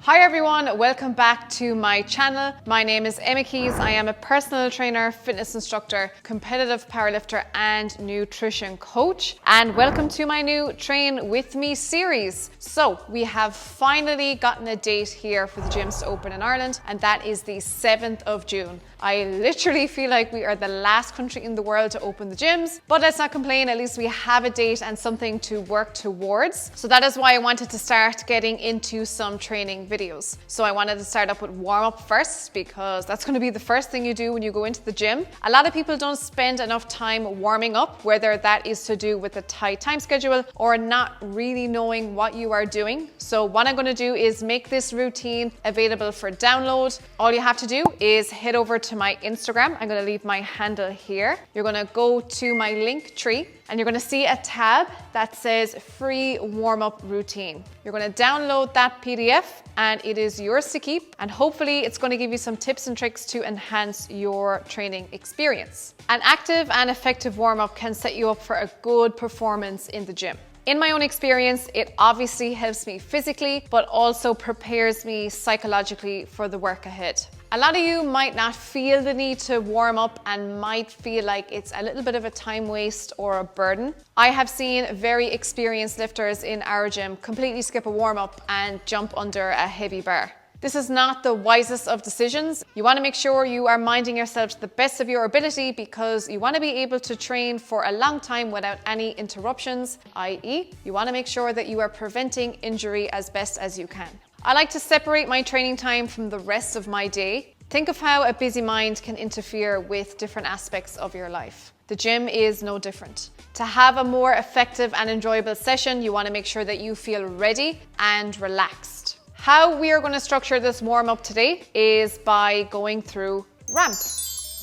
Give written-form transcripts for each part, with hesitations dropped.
Hi everyone, welcome back to my channel. My name is Emma Keys. I am a personal trainer, fitness instructor, competitive powerlifter and nutrition coach. And welcome to my new Train With Me series. So we have finally gotten a date here for the gyms to open in Ireland, and that is the 7th of June. I literally feel like we are the last country in the world to open the gyms, but let's not complain, at least we have a date and something to work towards. So that is why I wanted to start getting into some training videos. So I wanted to start up with warm up first, because that's going to be the first thing you do when you go into the gym. A lot of people don't spend enough time warming up, whether that is to do with a tight time schedule or not really knowing what you are doing. So what I'm going to do is make this routine available for download. All you have to do is head over to my Instagram. I'm going to leave my handle here. You're going to go to my link tree and you're going to see a tab that says free warm-up routine. You're going to download that PDF and it is yours to keep, and hopefully it's going to give you some tips and tricks to enhance your training experience. An active and effective warm-up can set you up for a good performance in the gym. In my own experience, it obviously helps me physically, but also prepares me psychologically for the work ahead. A lot of you might not feel the need to warm up and might feel like it's a little bit of a time waste or a burden. I have seen very experienced lifters in our gym completely skip a warm up and jump under a heavy bar. This is not the wisest of decisions. You want to make sure you are minding yourself to the best of your ability, because you want to be able to train for a long time without any interruptions, i.e., you want to make sure that you are preventing injury as best as you can. I like to separate my training time from the rest of my day. Think of how a busy mind can interfere with different aspects of your life. The gym is no different. To have a more effective and enjoyable session, you want to make sure that you feel ready and relaxed. How we are going to structure this warm-up today is by going through RAMP.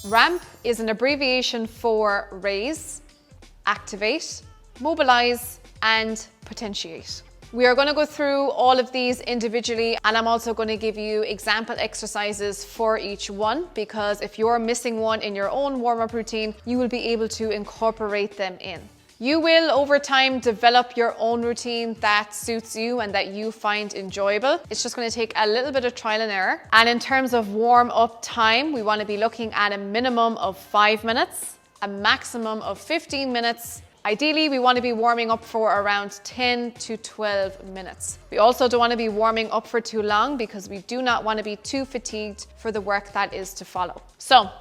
RAMP is an abbreviation for raise, activate, mobilize, and potentiate. We are going to go through all of these individually, and I'm also going to give you example exercises for each one, because if you're missing one in your own warm-up routine, you will be able to incorporate them in. You will, over time, develop your own routine that suits you and that you find enjoyable. It's just going to take a little bit of trial and error. And in terms of warm-up time, we want to be looking at a minimum of 5 minutes, a maximum of 15 minutes. Ideally, we want to be warming up for around 10 to 12 minutes. We also don't want to be warming up for too long, because we do not want to be too fatigued for the work that is to follow. So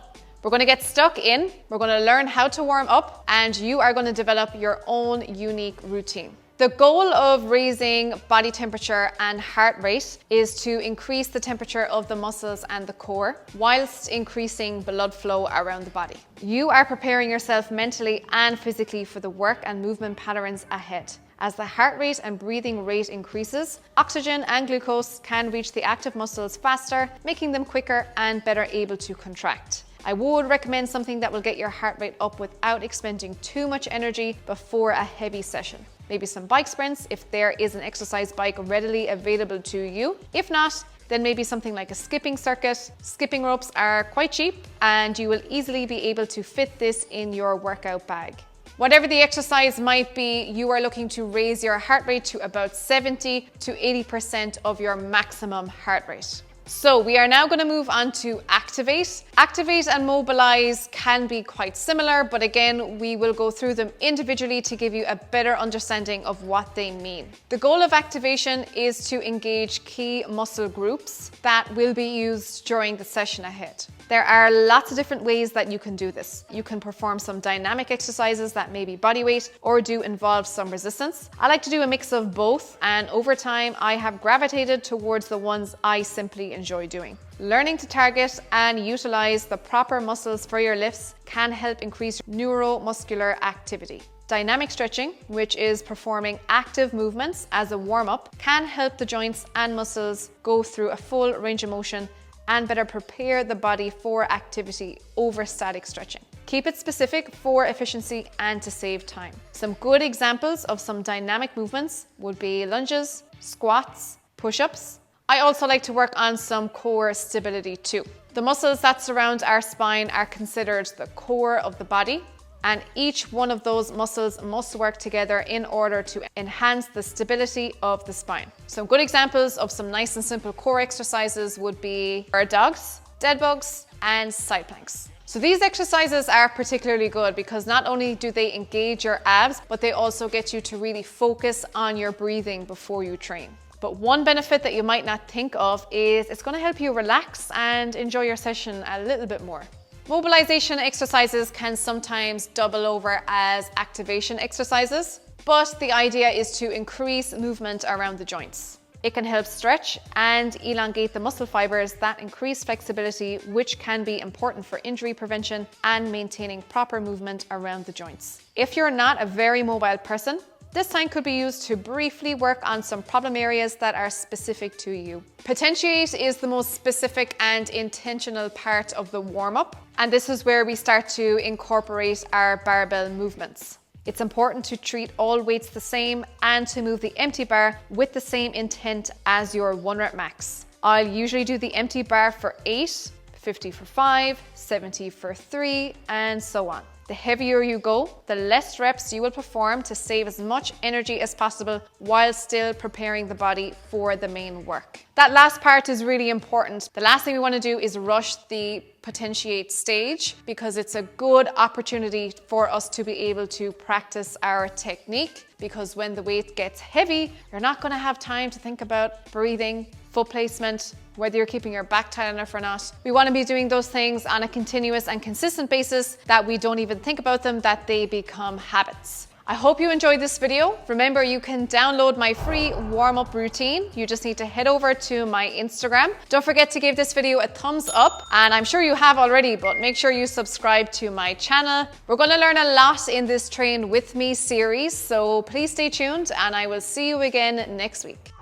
we're going to get stuck in, we're going to learn how to warm up, and you are going to develop your own unique routine. The goal of raising body temperature and heart rate is to increase the temperature of the muscles and the core, whilst increasing blood flow around the body. You are preparing yourself mentally and physically for the work and movement patterns ahead. As the heart rate and breathing rate increases, oxygen and glucose can reach the active muscles faster, making them quicker and better able to contract. I would recommend something that will get your heart rate up without expending too much energy before a heavy session. Maybe some bike sprints if there is an exercise bike readily available to you. If not, then maybe something like a skipping circuit. Skipping ropes are quite cheap and you will easily be able to fit this in your workout bag. Whatever the exercise might be, you are looking to raise your heart rate to about 70 to 80% of your maximum heart rate. So we are now going to move on to activate. Activate and mobilize can be quite similar, but again, we will go through them individually to give you a better understanding of what they mean. The goal of activation is to engage key muscle groups that will be used during the session ahead. There are lots of different ways that you can do this. You can perform some dynamic exercises that may be body weight or do involve some resistance. I like to do a mix of both, and over time I have gravitated towards the ones I simply enjoy doing. Learning to target and utilize the proper muscles for your lifts can help increase neuromuscular activity. Dynamic stretching, which is performing active movements as a warm-up, can help the joints and muscles go through a full range of motion and better prepare the body for activity over static stretching. Keep it specific for efficiency and to save time. Some good examples of some dynamic movements would be lunges, squats, push-ups. I also like to work on some core stability too. The muscles that surround our spine are considered the core of the body, and each one of those muscles must work together in order to enhance the stability of the spine. Some good examples of some nice and simple core exercises would be bird dogs, dead bugs, and side planks. So these exercises are particularly good because not only do they engage your abs, but they also get you to really focus on your breathing before you train. But one benefit that you might not think of is it's going to help you relax and enjoy your session a little bit more. Mobilization exercises can sometimes double over as activation exercises, but the idea is to increase movement around the joints. It can help stretch and elongate the muscle fibers that increase flexibility, which can be important for injury prevention and maintaining proper movement around the joints. If you're not a very mobile person, this time could be used to briefly work on some problem areas that are specific to you. Potentiate is the most specific and intentional part of the warm-up, and this is where we start to incorporate our barbell movements. It's important to treat all weights the same and to move the empty bar with the same intent as your 1 rep max. I'll usually do the empty bar for 8, 50 for 5, 70 for 3, and so on. The heavier you go, the less reps you will perform to save as much energy as possible while still preparing the body for the main work. That last part is really important. The last thing we want to do is rush the potentiate stage because it's a good opportunity for us to be able to practice our technique, because when the weight gets heavy, you're not going to have time to think about breathing, foot placement, whether you're keeping your back tight enough or not. We want to be doing those things on a continuous and consistent basis that we don't even think about them, that they become habits. I hope you enjoyed this video. Remember, you can download my free warm-up routine. You just need to head over to my Instagram. Don't forget to give this video a thumbs up, and I'm sure you have already, but make sure you subscribe to my channel. We're going to learn a lot in this Train With Me series, so please stay tuned, and I will see you again next week.